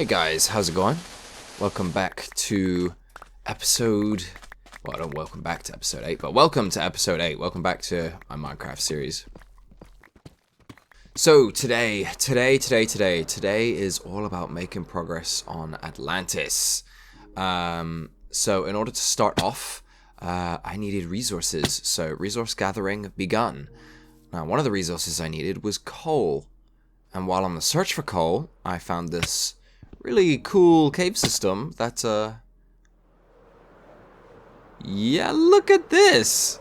Hey guys, how's it going? Welcome back to episode... Well, not welcome back to episode 8, but welcome to episode 8. Welcome back to my Minecraft series. So, today is all about making progress on Atlantis. So, in order to start off, I needed resources. So, resource gathering begun. Now, one of the resources I needed was coal. And while on the search for coal, I found this really cool cave system that, yeah, look at this!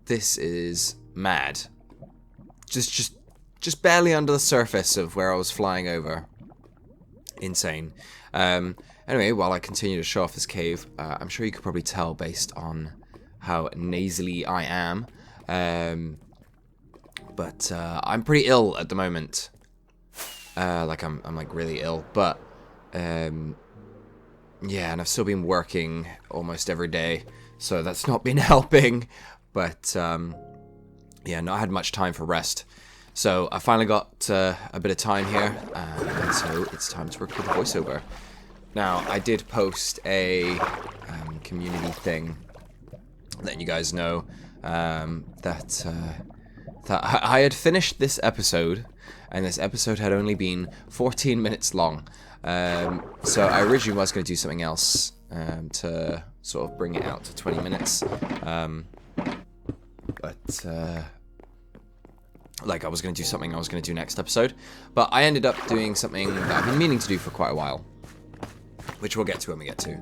This is mad. Just barely under the surface of where I was flying over. Insane. Anyway, while I continue to show off this cave, I'm sure you could probably tell based on how nasally I am. But I'm pretty ill at the moment. Like I'm like really ill, but yeah, and I've still been working almost every day, so that's not been helping. But yeah, not had much time for rest. So I finally got a bit of time here, and so it's time to record the voiceover. Now, I did post a community thing, letting you guys know that I had finished this episode, and this episode had only been 14 minutes long. So I originally was going to do something else to sort of bring it out to 20 minutes. But like I was going to do something I was going to do next episode. But I ended up doing something that I've been meaning to do for quite a while, which we'll get to when we get to.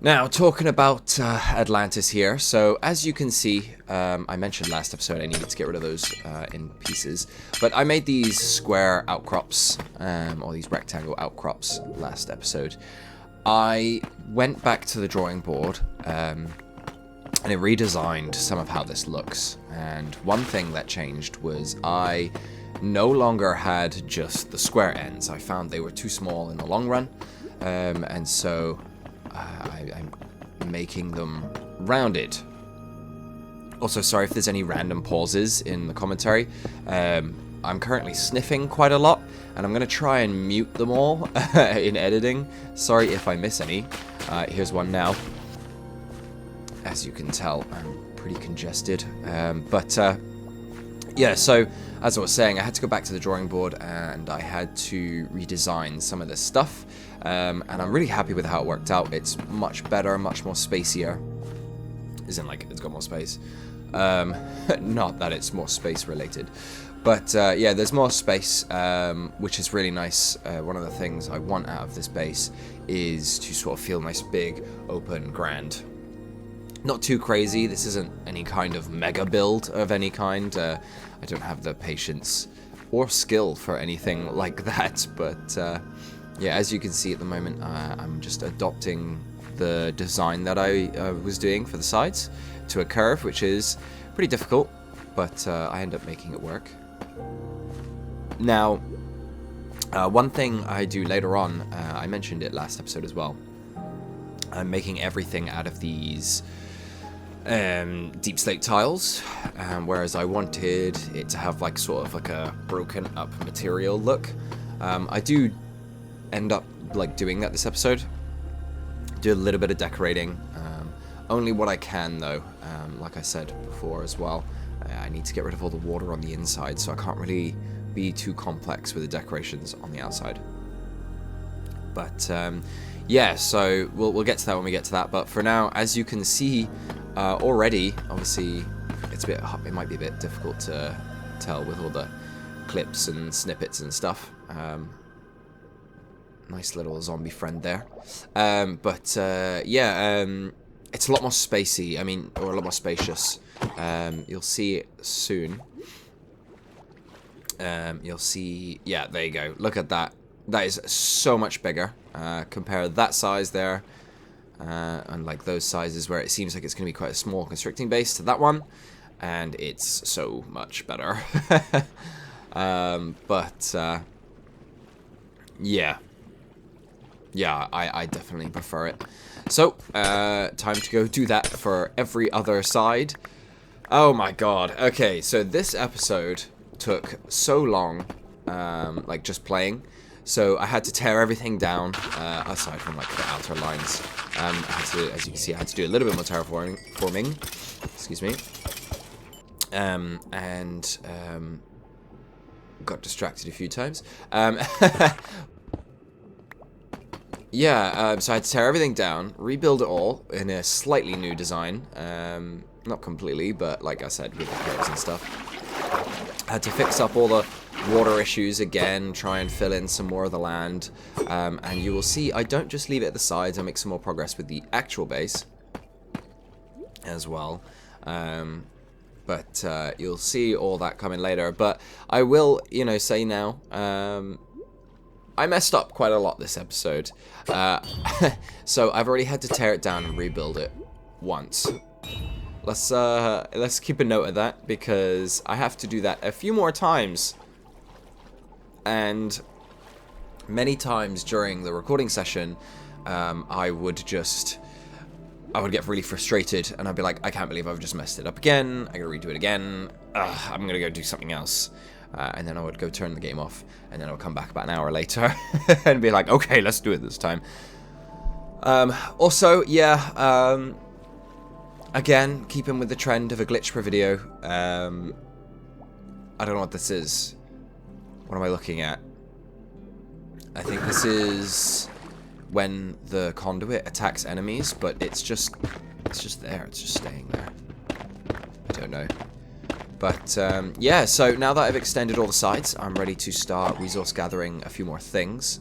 Now, talking about Atlantis here, so as you can see, I mentioned last episode I needed to get rid of those in pieces, but I made these square outcrops, or these rectangle outcrops last episode. I went back to the drawing board, and I redesigned some of how this looks, and one thing that changed was I no longer had just the square ends. I found they were too small in the long run, and so I'm making them rounded. Also, sorry if there's any random pauses in the commentary. I'm currently sniffing quite a lot, and I'm going to try and mute them all in editing. Sorry if I miss any. Here's one now. As you can tell, I'm pretty congested. Yeah, so as I was saying, I had to go back to the drawing board, and I had to redesign some of this stuff. And I'm really happy with how it worked out. It's much better, much more spacier. Isn't like it's got more space. Not that it's more space related. But yeah, there's more space, which is really nice. One of the things I want out of this base is to sort of feel nice, big, open, grand. Not too crazy. This isn't any kind of mega build of any kind. I don't have the patience or skill for anything like that, but yeah, as you can see at the moment, I'm just adopting the design that I was doing for the sides to a curve, which is pretty difficult, but I end up making it work. Now, one thing I do later on, I mentioned it last episode as well, I'm making everything out of these deep slate tiles, whereas I wanted it to have like sort of like a broken up material look. I do end up like doing that this episode. Do a little bit of decorating, only what I can though. Like I said before as well, I need to get rid of all the water on the inside, so I can't really be too complex with the decorations on the outside. But yeah, so we'll get to that when we get to that. But for now, as you can see already, obviously it might be a bit difficult to tell with all the clips and snippets and stuff. Nice little zombie friend there. But yeah, it's a lot more spacey, or a lot more spacious. You'll see it soon. You'll see, yeah, there you go. Look at that. That is so much bigger. Compare that size there, and like those sizes where it seems like it's going to be quite a small constricting base to that one, and it's so much better. But yeah. Yeah, I definitely prefer it. So, time to go do that for every other side. Oh my god. Okay, so this episode took so long like just playing. So I had to tear everything down, aside from like the outer lines. I had to, as you can see, I had to do a little bit more terraforming. Excuse me. Got distracted a few times. Yeah, so I had to tear everything down, rebuild it all in a slightly new design. Not completely, but like I said, with the curves and stuff. I had to fix up all the water issues again, try and fill in some more of the land. And you will see I don't just leave it at the sides, I make some more progress with the actual base as well. But you'll see all that coming later. But I will, you know, say now, I messed up quite a lot this episode. So I've already had to tear it down and rebuild it once. Let's keep a note of that, because I have to do that a few more times. And many times during the recording session, I would get really frustrated, and I'd be like, I can't believe I've just messed it up again. I gotta redo it again. I'm gonna go do something else. And then I would go turn the game off, and then I would come back about an hour later and be like, okay, let's do it this time. Also, yeah, again, keeping with the trend of a glitch per video. I don't know what this is. What am I looking at? I think this is when the conduit attacks enemies, but it's just there. It's just staying there. I don't know. But, yeah, so now that I've extended all the sides, I'm ready to start resource gathering a few more things,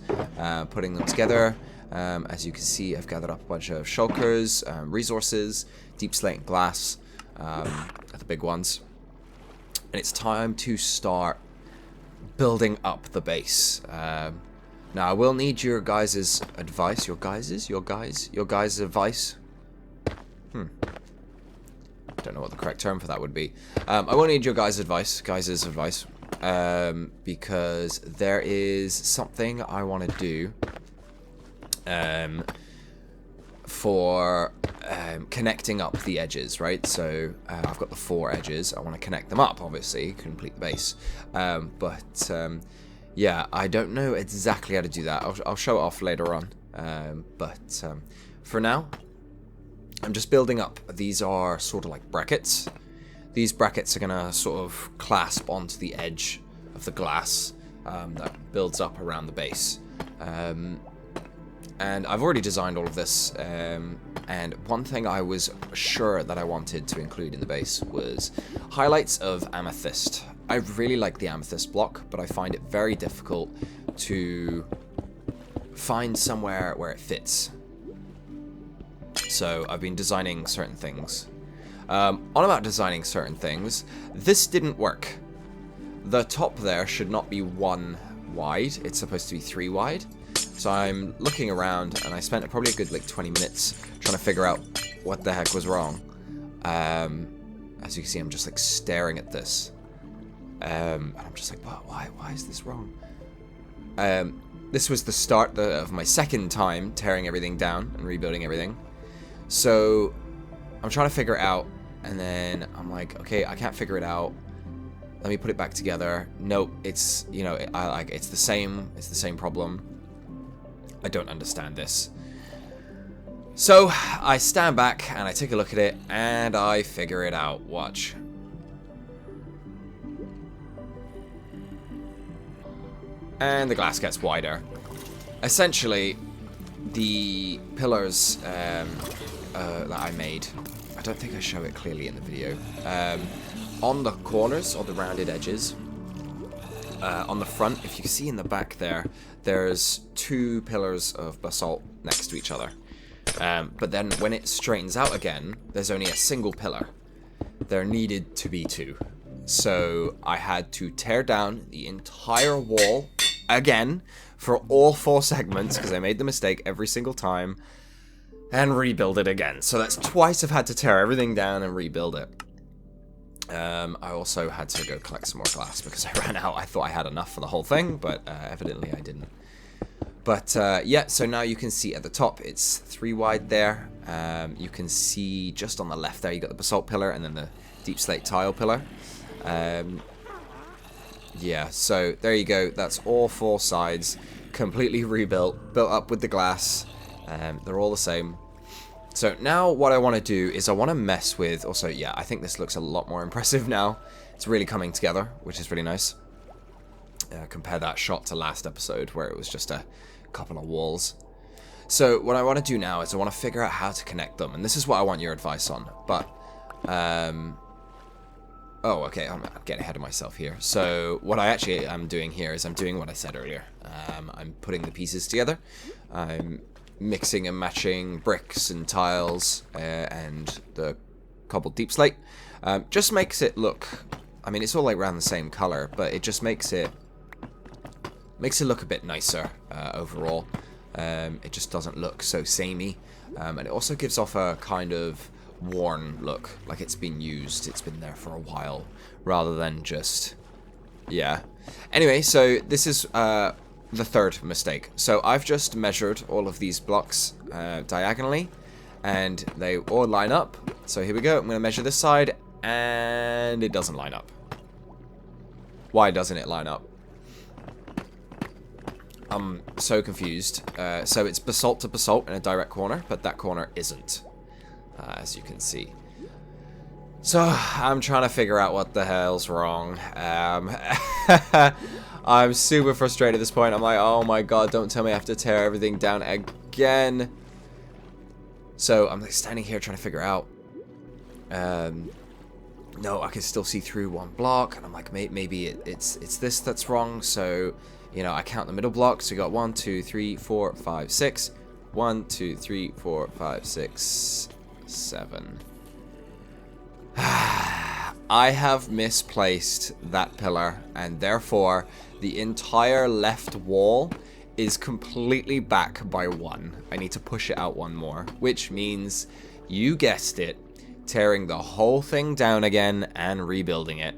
putting them together. As you can see, I've gathered up a bunch of shulkers, resources, deep slate and glass, are the big ones. And it's time to start building up the base. Now, I will need your guys' advice. Your guys' advice? Don't know what the correct term for that would be. I will need your guys' advice, because there is something I want to do for connecting up the edges, right? So I've got the 4 edges. I want to connect them up, obviously, complete the base. Yeah, I don't know exactly how to do that. I'll show it off later on. For now, I'm just building up. These are sort of like brackets. These brackets are going to sort of clasp onto the edge of the glass that builds up around the base. And I've already designed all of this. And one thing I was sure that I wanted to include in the base was highlights of amethyst. I really like the amethyst block, but I find it very difficult to find somewhere where it fits. So I've been designing certain things. On about designing certain things, this didn't work. The top there should not be 1 wide. It's supposed to be 3 wide. So I'm looking around, and I spent probably a good like 20 minutes trying to figure out what the heck was wrong. As you can see, I'm just like staring at this. And I'm just like, why is this wrong? This was the start of my second time tearing everything down and rebuilding everything. So I'm trying to figure it out, and then I'm like, okay, I can't figure it out. Let me put it back together. Nope, it's, you know, it's the same problem. I don't understand this. So I stand back and I take a look at it and I figure it out. Watch. And the glass gets wider. Essentially, the pillars that I made, I don't think I show it clearly in the video, on the corners or the rounded edges, on the front, if you can see in the back there, there's 2 pillars of basalt next to each other. But then when it straightens out again, there's only a single pillar. There needed to be 2. So I had to tear down the entire wall again for all 4 segments, because I made the mistake every single time, and rebuild it again. So that's twice I've had to tear everything down and rebuild it. I also had to go collect some more glass because I ran out. I thought I had enough for the whole thing, but evidently I didn't. But yeah, so now you can see at the top it's 3 wide there. You can see just on the left there you got the basalt pillar and then the deep slate tile pillar. Yeah, so there you go. That's all 4 sides completely rebuilt, built up with the glass. They're all the same. So now what I want to do is I want to mess with... Also, yeah, I think this looks a lot more impressive now. It's really coming together, which is really nice. Compare that shot to last episode where it was just a couple of walls. So what I want to do now is I want to figure out how to connect them. And this is what I want your advice on. But... Oh, okay, I'm getting ahead of myself here. So what I actually am doing here is I'm doing what I said earlier. I'm putting the pieces together. I'm mixing and matching bricks and tiles and the cobbled deep slate. Just makes it look... I mean, it's all like around the same color, but it just makes it look a bit nicer overall. It just doesn't look so samey. And it also gives off a kind of worn look, like it's been used, it's been there for a while, rather than just, yeah. Anyway, so this is the 3rd mistake. So I've just measured all of these blocks diagonally, and they all line up. So here we go, I'm going to measure this side, and it doesn't line up. Why doesn't it line up? I'm so confused. So it's basalt to basalt in a direct corner, but that corner isn't. As you can see. So, I'm trying to figure out what the hell's wrong. I'm super frustrated at this point. I'm like, oh my god, don't tell me I have to tear everything down again. So, I'm like standing here trying to figure out. No, I can still see through one block. And I'm like, maybe it's this that's wrong. So, you know, I count the middle blocks. So, we got 1, 2, 3, 4, 5, 6. 1, 2, 3, 4, 5, 6... 7. I have misplaced that pillar, and therefore the entire left wall is completely back by 1. I need to push it out 1 more, which means, you guessed it, tearing the whole thing down again and rebuilding it.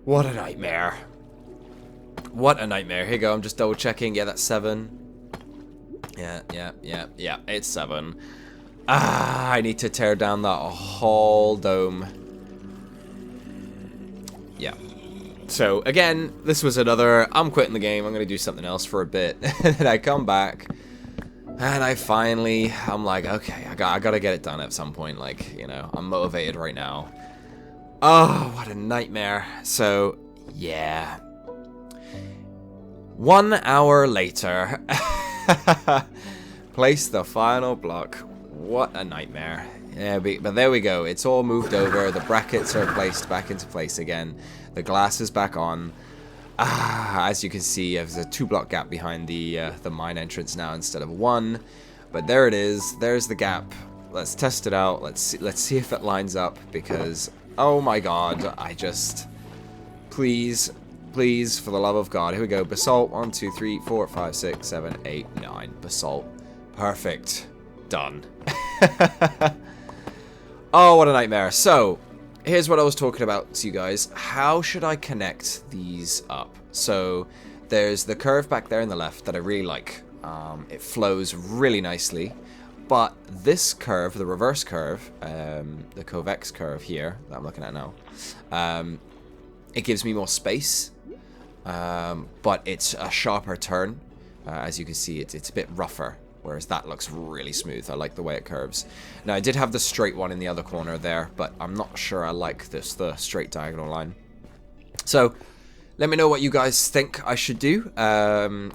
What a nightmare. What a nightmare. Here you go, I'm just double checking. Yeah, that's 7. Yeah, it's 7. I need to tear down that whole dome. Yeah. So, again, this was another, I'm quitting the game, I'm going to do something else for a bit. And I come back, and I'm like, okay, I gotta get it done at some point. Like, you know, I'm motivated right now. Oh, what a nightmare. So, yeah. 1 hour later... Place the final block. What a nightmare. Yeah, but there we go. It's all moved over. The brackets are placed back into place again. The glass is back on. As you can see, there's a 2-block gap behind the mine entrance now instead of 1. But there it is. There's the gap. Let's test it out. Let's see if it lines up, because oh my god, I just... Please, for the love of God. Here we go. Basalt. 1, 2, 3, 4, 5, 6, 7, 8, 9. Basalt. Perfect. Done. Oh, what a nightmare. So, here's what I was talking about to you guys. How should I connect these up? So, there's the curve back there in the left that I really like. It flows really nicely. But this curve, the reverse curve, the convex curve here that I'm looking at now, it gives me more space. But it's a sharper turn. As you can see, it's a bit rougher, whereas that looks really smooth. I like the way it curves. Now, I did have the straight one in the other corner there, but I'm not sure I like the straight diagonal line. So, let me know what you guys think I should do.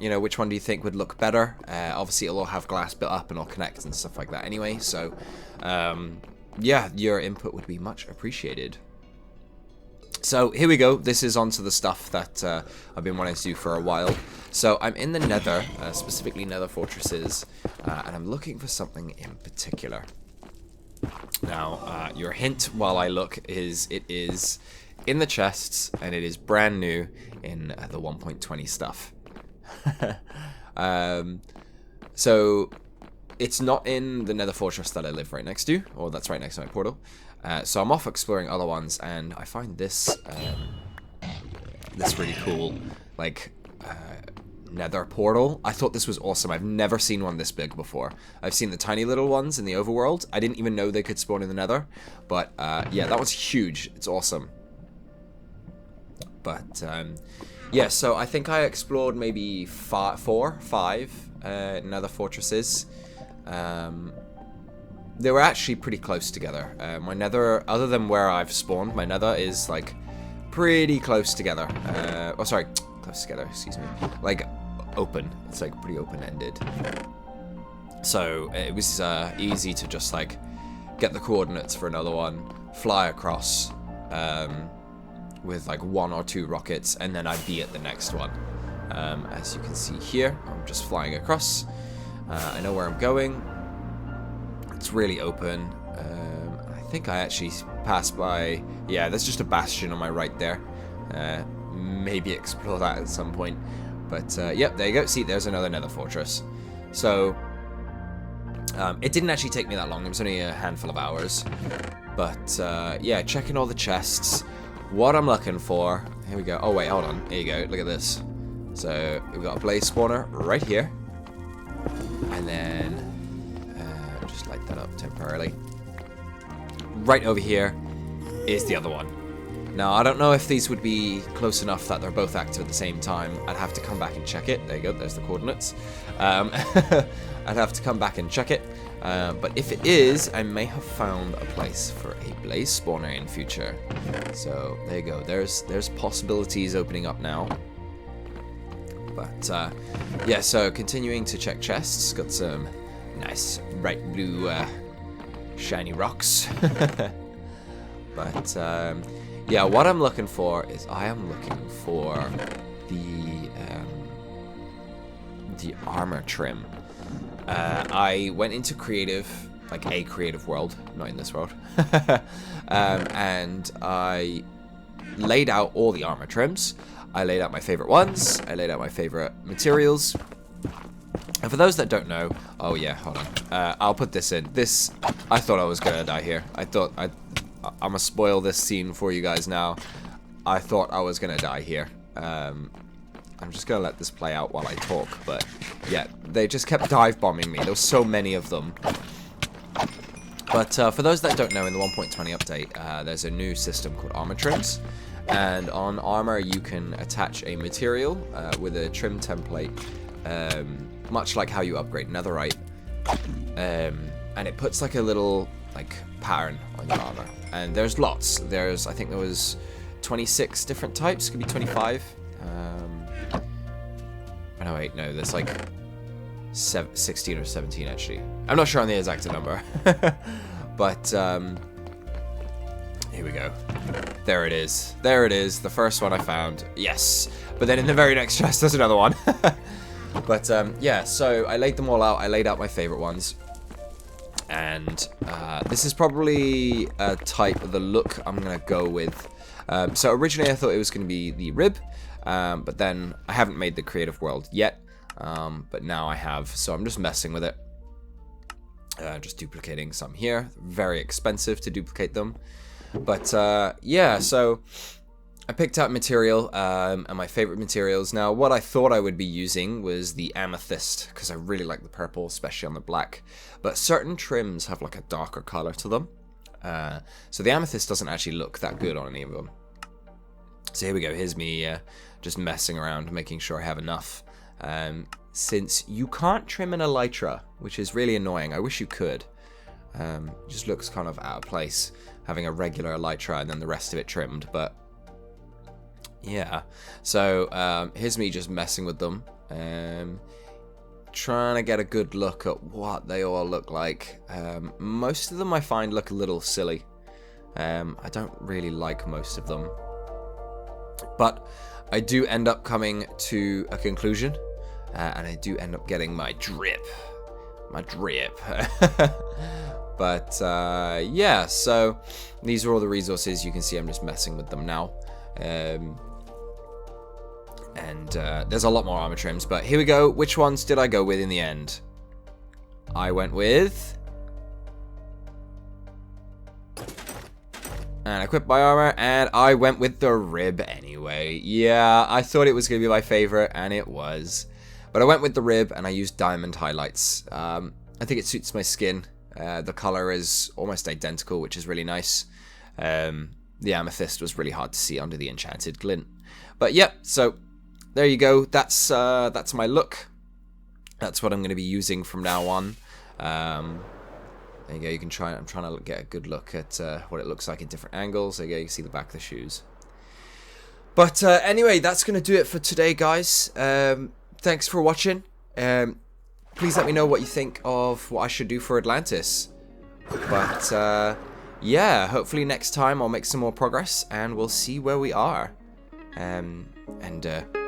You know, which one do you think would look better? Obviously, it'll all have glass built up and all connect and stuff like that anyway. So, yeah, your input would be much appreciated. So here we go. This is onto the stuff that I've been wanting to do for a while. So I'm in the Nether, specifically Nether Fortresses, and I'm looking for something in particular. Now, your hint while I look is it is in the chests, and it is brand new in the 1.20 stuff. So it's not in the Nether Fortress that I live right next to, or that's right next to my portal. So I'm off exploring other ones, and I find this this really cool, like, nether portal. I thought this was awesome. I've never seen one this big before. I've seen the tiny little ones in the overworld. I didn't even know they could spawn in the nether, but yeah, that one's huge. It's awesome. But yeah, so I think I explored maybe 5 nether fortresses. They were actually pretty close together. My nether, other than where I've spawned, my nether is like pretty close together. Oh, sorry, close together, excuse me. Like open. It's like pretty open-ended. So it was easy to just like get the coordinates for another one, fly across with like 1 or 2 rockets, and then I'd be at the next one. As you can see here, I'm just flying across. I know where I'm going. It's really open. I think I actually passed by... Yeah, there's just a bastion on my right there. Maybe explore that at some point. But, yep, there you go. See, there's another nether fortress. So, it didn't actually take me that long. It was only a handful of hours. But, yeah, checking all the chests. What I'm looking for... Here we go. Oh, wait, hold on. Here you go. Look at this. So, we've got a blaze spawner right here. And then... just light that up temporarily. Right over here is the other one. Now, I don't know if these would be close enough that they're both active at the same time. I'd have to come back and check it. There you go, there's the coordinates. I'd have to come back and check it. But if it is, I may have found a place for a blaze spawner in future. So, there you go. There's possibilities opening up now. But, yeah, so continuing to check chests. Got some nice bright blue shiny rocks. But yeah, what I'm looking for is I am looking for the armor trim. I went into creative, like a creative world, not in this world, and I laid out all the armor trims. I laid out my favorite ones. I laid out my favorite materials. And for those that don't know, oh yeah, hold on. I'll put this in. This, I thought I was gonna die here. I'm gonna spoil this scene for you guys now. I thought I was gonna die here. I'm just gonna let this play out while I talk, but yeah, they just kept dive bombing me. There was so many of them. But for those that don't know, in the 1.20 update, there's a new system called armor trims. And on armor, you can attach a material with a trim template. Much like how you upgrade netherite, and it puts like a little like pattern on your armor. And there's lots. I think there was 26 different types. Could be 25. Oh no, wait, no, there's like 16 or 17 actually. I'm not sure on the exact number, but here we go. There it is. There it is. The first one I found. Yes. But then in the very next chest, there's another one. But, yeah, so I laid them all out. I laid out my favorite ones. And this is probably a type of the look I'm going to go with. So originally I thought it was going to be the rib. But then I haven't made the creative world yet. But now I have. So I'm just messing with it. Just duplicating some here. Very expensive to duplicate them. But, yeah, so... I picked out material, and my favorite materials. Now, what I thought I would be using was the amethyst, because I really like the purple, especially on the black. But certain trims have like a darker color to them. So the amethyst doesn't actually look that good on any of them. So here we go. Here's me just messing around, making sure I have enough. Since you can't trim an elytra, which is really annoying. I wish you could. It just looks kind of out of place, having a regular elytra and then the rest of it trimmed, but... Yeah, so here's me just messing with them, trying to get a good look at what they all look like. Most of them I find look a little silly. I don't really like most of them, but I do end up coming to a conclusion, and I do end up getting my drip. But yeah, so these are all the resources. You can see I'm just messing with them now. And there's a lot more armor trims, but here we go. Which ones did I go with in the end? I went with... And I equipped my armor, and I went with the rib anyway. Yeah, I thought it was going to be my favorite, and it was. But I went with the rib, and I used diamond highlights. I think it suits my skin. The color is almost identical, which is really nice. the amethyst was really hard to see under the enchanted glint. But yeah, so there you go. That's my look. That's what I'm going to be using from now on. There you go. You can try. I'm trying to get a good look at what it looks like in different angles. There you go. You can see the back of the shoes. But anyway, that's going to do it for today, guys. Thanks for watching. Please let me know what you think of what I should do for Atlantis. But yeah, hopefully next time I'll make some more progress and we'll see where we are. And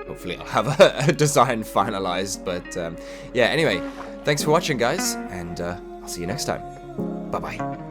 hopefully I'll have a design finalized. But yeah, anyway, thanks for watching, guys, and I'll see you next time. Bye-bye.